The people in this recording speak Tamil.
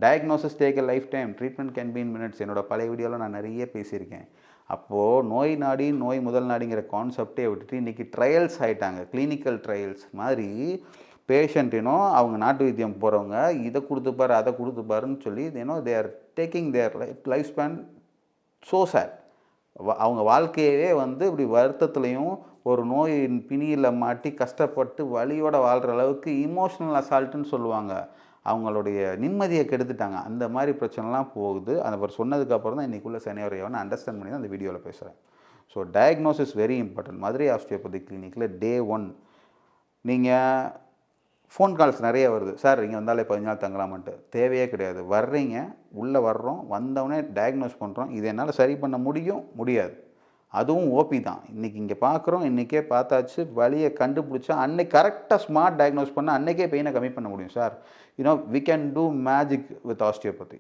Diagnosis take a life time, treatment can be in minutes. என்னோட பழைய வீடியோவில் நான் நிறைய பேசியிருக்கேன். அப்போது நோய் நாடி நோய் முதல் நாடிங்கிற கான்செப்டே விட்டுட்டு இன்றைக்கி ட்ரையல்ஸ் ஆகிட்டாங்க. கிளினிக்கல் ட்ரையல்ஸ் மாதிரி பேஷண்ட்டினோ அவங்க நாட்டு வைத்தியம் போகிறவங்க இதை கொடுத்துப்பாரு அதை கொடுத்துப்பாருன்னு சொல்லி they are taking their life span so sad. அவங்க வாழ்க்கையவே இப்படி வருத்தத்துலேயும் ஒரு நோயின் பிணியில் மாட்டி கஷ்டப்பட்டு வலியோடு வாழ்கிற அளவுக்கு இமோஷ்னல் அசால்ட்டுன்னு சொல்லுவாங்க. அவங்களுடைய நிம்மதியை கெடுத்துட்டாங்க. அந்த மாதிரி பிரச்சனைலாம் போகுது. அவர் சொன்னதுக்கப்புறம் தான் இன்றைக்குள்ள சனிவரையவனை அண்டர்ஸ்டாண்ட் பண்ணி தான் அந்த வீடியோவில் பேசுகிறேன். So diagnosis very important. Madurai osteopathy கிளினிக்கில் டே 1 நீங்கள் ஃபோன் கால்ஸ் நிறைய வருது. சார் இங்கே வந்தாலே 15 நாள் தங்கலாமான்ட்டு. தேவையே கிடையாது. வர்றீங்க, உள்ளே வர்றோம், வந்தவொடனே டயக்னோஸ் பண்ணுறோம். இது என்னால் சரி பண்ண முடியாது. அதுவும் ஓபி தான். இன்றைக்கி இங்கே பார்க்குறோம், இன்றைக்கே பார்த்தாச்சு, வலியை கண்டுபிடிச்சா அன்னைக்கு கரெக்டாக ஸ்மார்ட் டயக்னோஸ் பண்ணால் அன்றைக்கே பெயினை கம்மி பண்ண முடியும் sir. We can do magic with osteopathy.